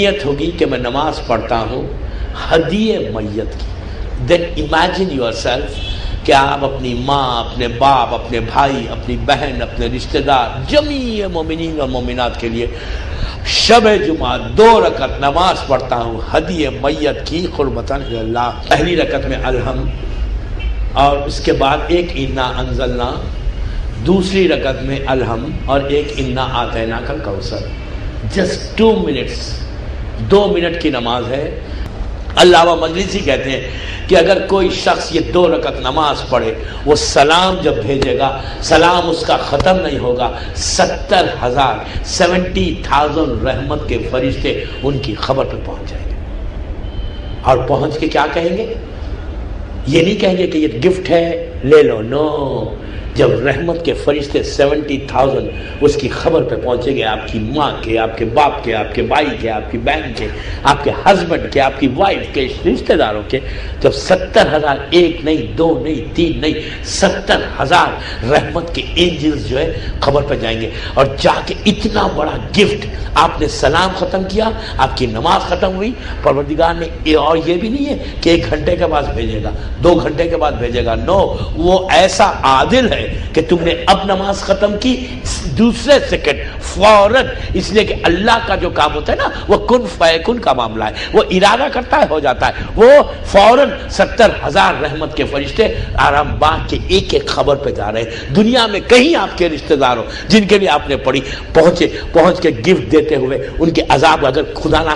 نیت ہوگی کہ میں نماز پڑھتا ہوں ہدیے میت کی. دین امیجن یور سیلف کہ آپ اپنی ماں، اپنے باپ، اپنے بھائی، اپنی بہن، اپنے رشتہ دار، جمیع مومنین اور مومنات کے لیے شب جمعہ 2 رکعت نماز پڑھتا ہوں ہدیے میت کی قربتاً اللہ. پہلی رکعت میں الحم اور اس کے بعد ایک انا انزلنا، دوسری رکعت میں الحم اور ایک انا آتیناک الکوثر. جسٹ 2 منٹس، 2 منٹ کی نماز ہے. علامہ مجلسی کہتے ہیں کہ اگر کوئی شخص یہ 2 رکعت نماز پڑھے، وہ سلام جب بھیجے گا سلام اس کا ختم نہیں ہوگا، 70,000 رحمت کے فرشتے ان کی خبر پہ پہنچ جائیں گے. اور پہنچ کے کیا کہیں گے؟ یہ نہیں کہیں گے کہ یہ گفٹ ہے لے لو، نو. جب رحمت کے فرشتے 70,000 اس کی خبر پہ پہنچیں گے، آپ کی ماں کے، آپ کے باپ کے، آپ کے بھائی کے، آپ کی بہن کے، آپ کے ہسبینڈ کے، آپ کی وائف کے، رشتہ داروں کے، جب 70,000 1 نہیں 2 نہیں 3 نہیں 70,000 رحمت کے اینجلز جو ہے خبر پہ جائیں گے. اور جا کے اتنا بڑا گفٹ، آپ نے سلام ختم کیا، آپ کی نماز ختم ہوئی، پروردگار نے اور یہ بھی نہیں ہے کہ 1 گھنٹے کے بعد بھیجے گا، 2 گھنٹے کے بعد بھیجے گا. نو، وہ ایسا عادل ہے کہ تم نے اب نماز ختم کی، دوسرے سیکنڈ فوراً، اس لیے کہ اللہ کا جو کام ہوتا ہے نا وہ کن فیکن کا معاملہ ہے، وہ ارادہ کرتا ہے ہو جاتا ہے. وہ فوراً 70,000 رحمت کے فرشتے آرام باغ کے ایک ایک خبر پہ جا رہے ہیں. دنیا میں کہیں آپ کے رشتہ دار ہو جن کے لیے آپ نے پڑھی، پہنچ کے گفٹ دیتے ہوئے ان کے عذاب، اگر خدا نہ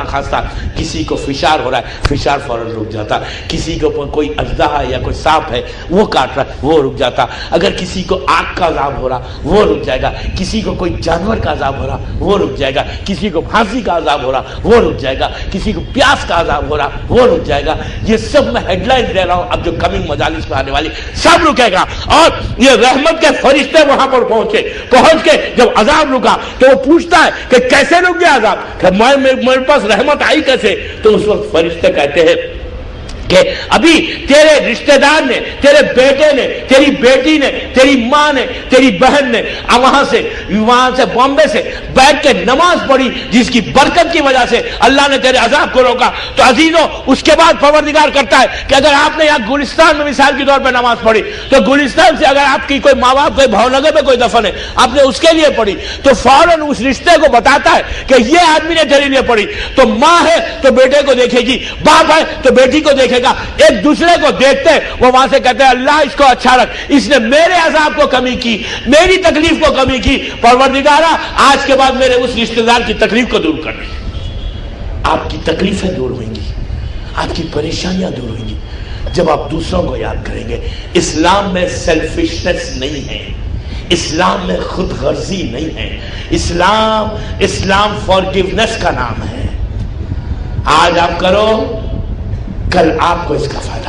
خواستہ کسی کو فشار ہو رہا ہے، فشار فوراً رک جاتا. کسی کو کوئی اژدہا یا کوئی سانپ ہے وہ کاٹ رہا ہے، وہ رک جاتا. اگر کسی کو آگ کا عذاب ہو رہا وہ رک جائے گا. کسی کو کوئی جانور کا عذاب ہو رہا وہ رک جائے گا. کسی کو پھانسی کا عذاب ہو رہا وہ رک جائے گا. کسی کو پیاس کا عذاب ہو رہا وہ رک جائے گا. یہ سب میں ہیڈ لائن دے رہا ہوں، اب جو کمنگ مجالس میں آنے والی سب رکے گا. اور یہ رحمت کے فرشتے وہاں پر پہنچ کے جب عذاب رکا تو وہ پوچھتا ہے کہ کیسے رک گیا عذاب، کہ میرے پاس رحمت آئی کیسے؟ تو اس وقت فرشتے کہتے ہیں کہ ابھی تیرے رشتہ دار نے، تیرے بیٹے نے، تیری بیٹی نے، تیری ماں نے، تیری بہن نے وہاں سے بامبے سے بیٹھ کے نماز پڑھی، جس کی برکت کی وجہ سے اللہ نے تیرے عذاب کو روکا. تو عزیزوں، اس کے بعد پروردگار کرتا ہے کہ اگر آپ نے یہاں گلستان میں مثال کے طور پہ نماز پڑھی، تو گلستان سے اگر آپ کی کوئی ماں باپ کوئی بھاؤنگر میں کوئی دفن ہے، آپ نے اس کے لیے پڑھی، تو فوراً اس رشتے کو بتاتا ہے کہ یہ آدمی نے تیرے لیے پڑھی. تو ماں ہے تو بیٹے کو دیکھے گی، باپ ہے تو بیٹی کو دیکھے گا. ایک دوسرے کو دیکھتے وہ وہاں سے کہتے ہیں اللہ اس کو اچھا رکھ، اس نے میرے عذاب کو کمی کی، میری تکلیف کو کمی کی. پروردگارہ آج کے بعد میرے اس رشتہ دار کی تکلیف کو دور کرنے. آپ کی تکلیفیں دور ہوئیں گی، آپ کی پریشانیاں دور ہوئیں گی جب آپ دوسروں کو یاد کریں گے. اسلام میں سیلفشنس نہیں ہے، اسلام میں خود غرضی نہیں ہے. اسلام فارگیونیس کا نام ہے. آج آپ کرو، کل آپ کو اس کا فائدہ